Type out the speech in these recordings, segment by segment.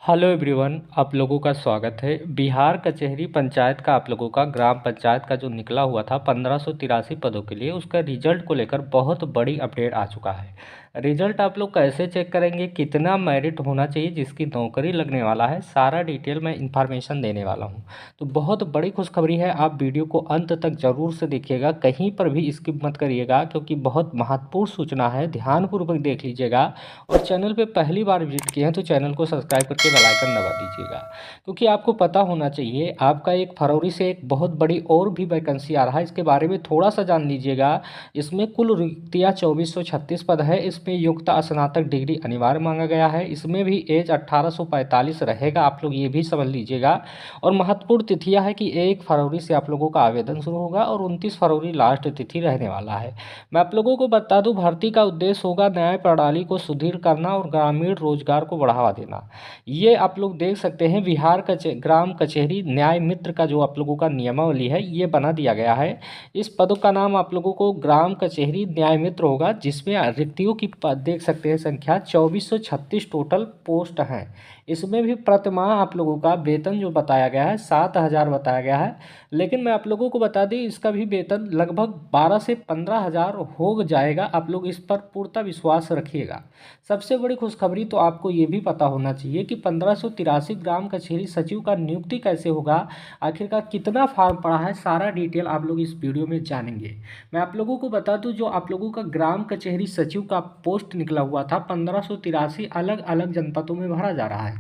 Hello everyone, आप लोगों का स्वागत है। बिहार कचहरी पंचायत का आप लोगों का ग्राम पंचायत का जो निकला हुआ था 1583 पदों के लिए, उसका रिजल्ट को लेकर बहुत बड़ी अपडेट आ चुका है। रिजल्ट आप लोग कैसे चेक करेंगे, कितना मेरिट होना चाहिए जिसकी नौकरी लगने वाला है, सारा डिटेल मैं इन्फॉर्मेशन देने वाला हूँ। तो बहुत बड़ी खुशखबरी है, आप वीडियो को अंत तक ज़रूर से देखिएगा, कहीं पर भी स्किप मत करिएगा क्योंकि बहुत महत्वपूर्ण सूचना है। ध्यानपूर्वक देख लीजिएगा और चैनल पे पहली बार विजिट किए हैं तो चैनल को सब्सक्राइब करके बेल आइकन दबा दीजिएगा, क्योंकि आपको पता होना चाहिए आपका 1 फरवरी से एक बहुत बड़ी और भी वैकेंसी आ रहा है। इसके बारे में थोड़ा सा जान लीजिएगा। इसमें कुल रिक्तियाँ 2436 पद है। इसमें योग्यता स्नातक डिग्री अनिवार्य मांगा गया है। इसमें भी एज 1845 रहेगा, आप लोग ये भी समझ लीजिएगा। और महत्वपूर्ण तिथियाँ है कि 1 फरवरी से आप लोगों का आवेदन शुरू होगा और 29 फरवरी लास्ट तिथि रहने वाला है। मैं आप लोगों को बता दूं, भर्ती का उद्देश्य होगा न्याय प्रणाली को सुदृढ़ करना और ग्रामीण रोजगार को बढ़ावा देना। ये आप लोग देख सकते हैं, बिहार ग्राम कचहरी न्याय मित्र का जो आप लोगों का नियमावली है ये बना दिया गया है। इस पदों का नाम आप लोगों को ग्राम कचहरी न्याय मित्र होगा, जिसमें रिक्तियों की देख सकते हैं संख्या 2436 टोटल पोस्ट हैं। इसमें भी प्रतिमाह आप लोगों का वेतन जो बताया गया है 7000 बताया गया है, लेकिन मैं आप लोगों को बता दें इसका भी वेतन लगभग 12 से 15 हज़ार हो जाएगा। आप लोग इस पर पूर्णतः विश्वास रखिएगा। सबसे बड़ी खुशखबरी तो आपको ये भी पता होना चाहिए कि 1583 ग्राम कचहरी सचिव का नियुक्ति कैसे होगा, आखिरकार कितना फॉर्म पड़ा है, सारा डिटेल आप लोग इस वीडियो में जानेंगे। मैं आप लोगों को बता दूं, जो आप लोगों का ग्राम कचहरी सचिव का पोस्ट निकला हुआ था 1583 अलग अलग जनपदों में भरा जा रहा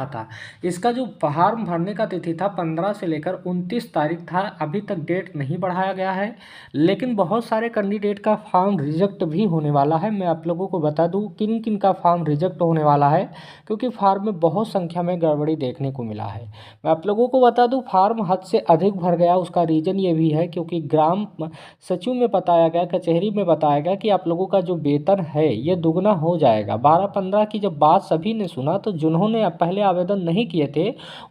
था। इसका जो फॉर्म भरने का तिथि था 15 से लेकर 29 तारीख था। अभी तक डेट नहीं बढ़ाया गया है, लेकिन बहुत सारे कैंडिडेट का फॉर्म रिजेक्ट भी होने वाला है। मैं आप लोगों को बता दूं किन किन का फॉर्म रिजेक्ट होने वाला है, क्योंकि फॉर्म में बहुत संख्या में गड़बड़ी देखने को मिला है। मैं आप लोगों को बता दूं फॉर्म हद से अधिक भर गया, उसका रीज़न ये भी है क्योंकि ग्राम सचिव में बताया गया, कचहरी में बताया गया कि आप लोगों का जो वेतन है ये दुगना हो जाएगा। 12-15 की जब बात सभी ने सुना तो जिन्होंने पहले आवेदन नहीं किए थे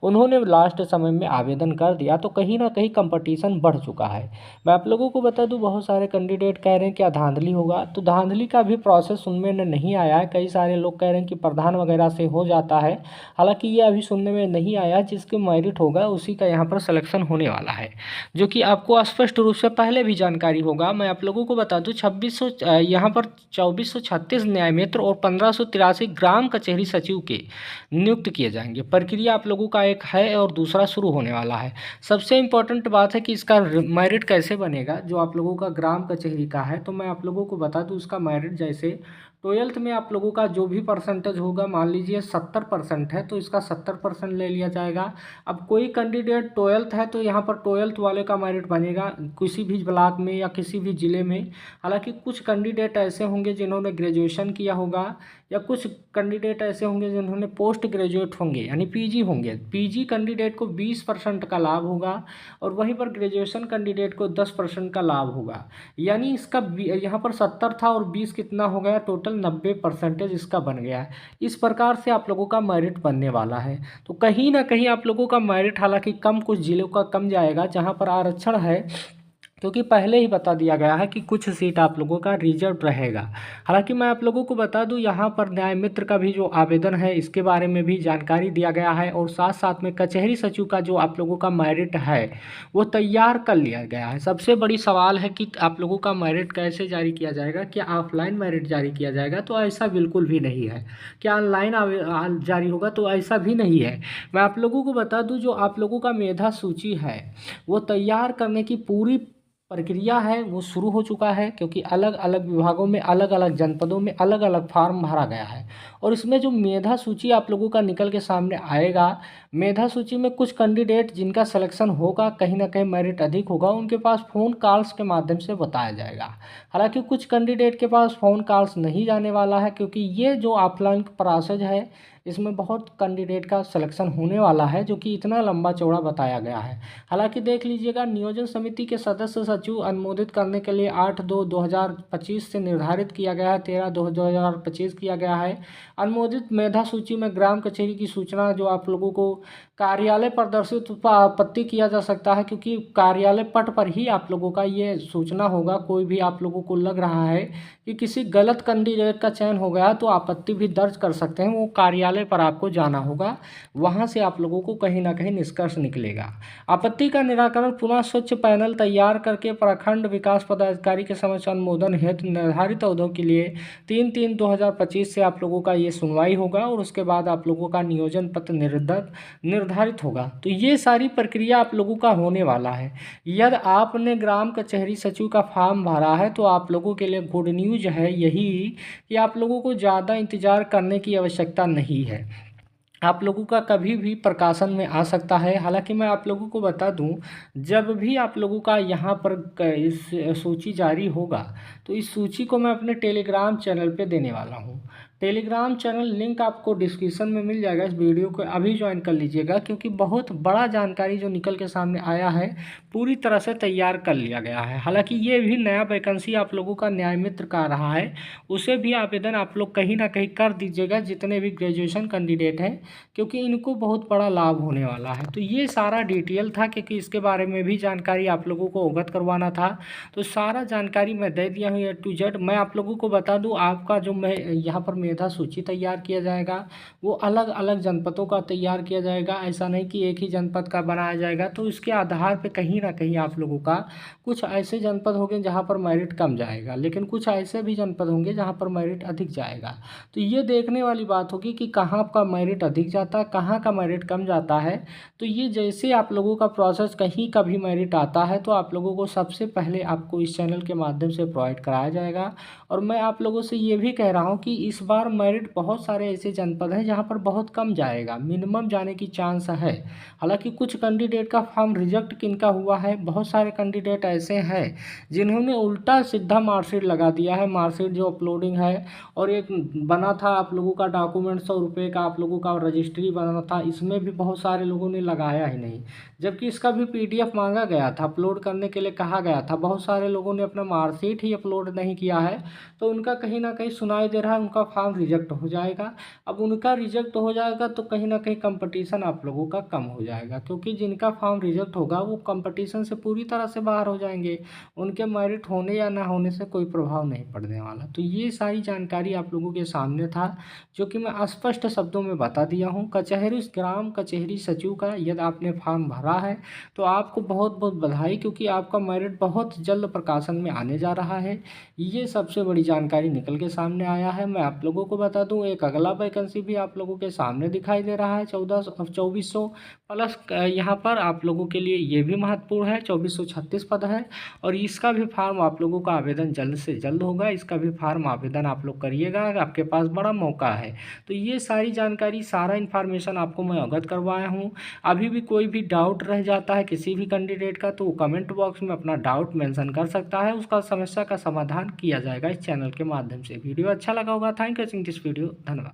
उन्होंने लास्ट समय में आवेदन कर दिया, तो कहीं ना कहीं कंपटीशन बढ़ चुका है। मैं आप लोगों को बता दूं बहुत सारे कैंडिडेट कह रहे हैं क्या धांधली होगा, तो धांधली का भी प्रोसेस उनमें नहीं आया है। कई सारे लोग कह रहे हैं कि प्रधान वगैरह से हो जाता है, हालांकि ये अभी सुनने में नहीं आया। जिसके मेरिट होगा उसी का यहाँ पर सिलेक्शन होने वाला है, जो कि आपको स्पष्ट रूप से पहले भी जानकारी होगा। मैं आप लोगों को बता दूं 2600 यहाँ पर 2436 न्याय मित्र और 1583 ग्राम कचहरी सचिव के नियुक्त किए जाएंगे। प्रक्रिया आप लोगों का एक है और दूसरा शुरू होने वाला है। सबसे इम्पोर्टेंट बात है कि इसका मेरिट कैसे बनेगा। जो आप लोगों का ग्राम कचहरी का है तो मैं आप लोगों को बता दूं उसका मेरिट जैसे 12th में आप लोगों का जो भी परसेंटेज होगा, मान लीजिए 70% है तो इसका 70% ले लिया जाएगा। अब कोई कैंडिडेट 12th है तो यहाँ पर 12th वाले का मेरिट बनेगा किसी भी ब्लॉक में या किसी भी ज़िले में। हालांकि कुछ कैंडिडेट ऐसे होंगे जिन्होंने ग्रेजुएशन किया होगा, या कुछ कैंडिडेट ऐसे होंगे जिन्होंने पोस्ट ग्रेजुएट होंगे यानी पीजी होंगे। पीजी कैंडिडेट को 20% का लाभ होगा और वहीं पर ग्रेजुएशन कैंडिडेट को 10% का लाभ होगा। यानी इसका यहाँ पर 70 था और 20 कितना हो गया, टोटल 90% इसका बन गया है। इस प्रकार से आप लोगों का मेरिट बनने वाला है। तो कहीं ना कहीं आप लोगों का मेरिट हालांकि कम, कुछ जिलों का कम जाएगा जहाँ पर आरक्षण है, क्योंकि पहले ही बता दिया गया है कि कुछ सीट आप लोगों का रिजर्व रहेगा। हालांकि मैं आप लोगों को बता दूं यहाँ पर न्याय मित्र का भी जो आवेदन है इसके बारे में भी जानकारी दिया गया है, और साथ साथ में कचहरी सचिव का जो आप लोगों का मेरिट है वो तैयार कर लिया गया है। सबसे बड़ी सवाल है कि आप लोगों का मेरिट कैसे जारी किया जाएगा, क्या ऑफलाइन मेरिट जारी किया जाएगा, तो ऐसा बिल्कुल भी नहीं है। क्या ऑनलाइन जारी होगा, तो ऐसा भी नहीं है। मैं आप लोगों को बता दूँ जो आप लोगों का मेधा सूची है वो तैयार करने की पूरी प्रक्रिया है वो शुरू हो चुका है, क्योंकि अलग अलग विभागों में, अलग अलग जनपदों में अलग अलग फॉर्म भरा गया है। और इसमें जो मेधा सूची आप लोगों का निकल के सामने आएगा, मेधा सूची में कुछ कैंडिडेट जिनका सिलेक्शन होगा, कहीं ना कहीं मेरिट अधिक होगा, उनके पास फ़ोन कॉल्स के माध्यम से बताया जाएगा। हालांकि कुछ कैंडिडेट के पास फ़ोन कॉल्स नहीं जाने वाला है, क्योंकि ये जो ऑफलाइन प्रोसेस है इसमें बहुत कैंडिडेट का सिलेक्शन होने वाला है, जो कि इतना लंबा चौड़ा बताया गया है। हालांकि देख लीजिएगा, नियोजन समिति के सदस्य सचिव अनुमोदित करने के लिए 8/2/2025 से निर्धारित किया गया है, 13/2/2025 किया गया है। अनुमोदित मेधा सूची में ग्राम कचहरी की सूचना जो आप लोगों को कार्यालय प्रदर्शित आपत्ति किया जा सकता है, क्योंकि कार्यालय पट पर ही आप लोगों का ये सूचना होगा। कोई भी आप लोगों को लग रहा है कि किसी गलत कैंडिडेट का चयन हो गया तो आपत्ति भी दर्ज कर सकते हैं, वो कार्यालय मुख्यालय पर आपको जाना होगा, वहाँ से आप लोगों को कहीं ना कहीं निष्कर्ष निकलेगा। आपत्ति का निराकरण पुनः स्वच्छ पैनल तैयार करके प्रखंड विकास पदाधिकारी के समक्ष अनुमोदन हेतु निर्धारित अवधियों के लिए 3/3/2025 से आप लोगों का ये सुनवाई होगा और उसके बाद आप लोगों का नियोजन पत्र निर्धारित होगा। तो ये सारी प्रक्रिया आप लोगों का होने वाला है। यदि आपने ग्राम कचहरी सचिव का फॉर्म भरा है तो आप लोगों के लिए गुड न्यूज है यही कि आप लोगों को ज़्यादा इंतज़ार करने की आवश्यकता नहीं है। आप लोगों का कभी भी प्रकाशन में आ सकता है। हालांकि मैं आप लोगों को बता दूं, जब भी आप लोगों का यहाँ पर इस सूची जारी होगा तो इस सूची को मैं अपने टेलीग्राम चैनल पे देने वाला हूँ। टेलीग्राम चैनल लिंक आपको डिस्क्रिप्शन में मिल जाएगा। इस वीडियो को अभी ज्वाइन कर लीजिएगा, क्योंकि बहुत बड़ा जानकारी जो निकल के सामने आया है पूरी तरह से तैयार कर लिया गया है। हालांकि ये भी नया वैकेंसी आप लोगों का न्याय मित्र का रहा है, उसे भी आवेदन आप लोग कहीं ना कहीं कर दीजिएगा, जितने भी ग्रेजुएशन कैंडिडेट हैं, क्योंकि इनको बहुत बड़ा लाभ होने वाला है। तो ये सारा डिटेल था, क्योंकि इसके बारे में भी जानकारी आप लोगों को अवगत करवाना था। तो सारा जानकारी मैं दे दिया हूँ A to Z। मैं आप लोगों को बता दूँ, आपका जो मैं यहाँ पर मेधा सूची तैयार किया जाएगा वो अलग अलग जनपदों का तैयार किया जाएगा। ऐसा नहीं कि एक ही जनपद का बनाया जाएगा। तो इसके आधार पर कहीं ना कहीं आप लोगों का कुछ ऐसे जनपद होंगे जहाँ पर मेरिट कम जाएगा, लेकिन कुछ ऐसे भी जनपद होंगे जहाँ पर मेरिट अधिक जाएगा। तो ये देखने वाली बात होगी कि कहाँ का मेरिट अधिक जाता है, कहाँ का मेरिट कम जाता है। तो ये जैसे आप लोगों का प्रोसेस कहीं का भी मेरिट आता है तो आप लोगों को सबसे पहले आपको इस चैनल के माध्यम से प्रोवाइड कराया जाएगा। और मैं आप लोगों से ये भी कह रहा हूँ कि इस बार मेरिट बहुत सारे ऐसे जनपद हैं जहाँ पर बहुत कम जाएगा, मिनिमम जाने की चांस है। हालांकि कुछ कैंडिडेट का फॉर्म रिजेक्ट किनका हुआ है, बहुत सारे कैंडिडेट ऐसे हैं जिन्होंने उल्टा सीधा मार्कशीट लगा दिया है। मार्कशीट जो अपलोडिंग है और एक बना था आप लोगों का डॉक्यूमेंट 100 रुपये का आप लोगों का रजिस्ट्री बना था, इसमें भी बहुत सारे लोगों ने लगाया ही नहीं, जबकि इसका भी PDF मांगा गया था, अपलोड करने के लिए कहा गया था। बहुत सारे लोगों ने अपना मार्कशीट ही अपलोड नहीं किया है, तो उनका कहीं ना कहीं सुनाई दे रहा है उनका फॉर्म रिजेक्ट हो जाएगा। अब उनका रिजेक्ट हो जाएगा तो कहीं ना कहीं कंपटीशन आप लोगों का कम हो जाएगा, क्योंकि जिनका फॉर्म रिजेक्ट होगा वो कंपटीशन से पूरी तरह से बाहर हो जाएंगे। उनके मेरिट होने या ना होने से कोई प्रभाव नहीं पड़ने वाला। तो ये सारी जानकारी आप लोगों के सामने था, जो कि मैं स्पष्ट शब्दों में बता दिया हूँ। ग्राम कचहरी सचिव का यदि आपने फॉर्म भरा है तो आपको बहुत बहुत बधाई, क्योंकि आपका मेरिट बहुत जल्द प्रकाशन में आने जा रहा है। ये सबसे बड़ी जानकारी निकल के सामने आया है। मैं आप लोगों को बता दूं, एक अगला वैकेंसी भी आप लोगों के सामने दिखाई दे रहा है 2400 प्लस। यहाँ पर आप लोगों के लिए ये भी महत्वपूर्ण है, 2436 पद है और इसका भी फॉर्म आप लोगों का आवेदन जल्द से जल्द होगा। इसका भी फॉर्म आवेदन आप लोग करिएगा, आपके पास बड़ा मौका है। तो ये सारी जानकारी, सारा इन्फॉर्मेशन आपको मैं अवगत करवाया हूँ। अभी भी कोई भी डाउट रह जाता है किसी भी कैंडिडेट का तो वो कमेंट बॉक्स में अपना डाउट मेंशन कर सकता है, उसका समस्या का समाधान किया जाएगा इस चैनल के माध्यम से। वीडियो अच्छा लगा होगा। Thank you watching this video. धन्यवाद।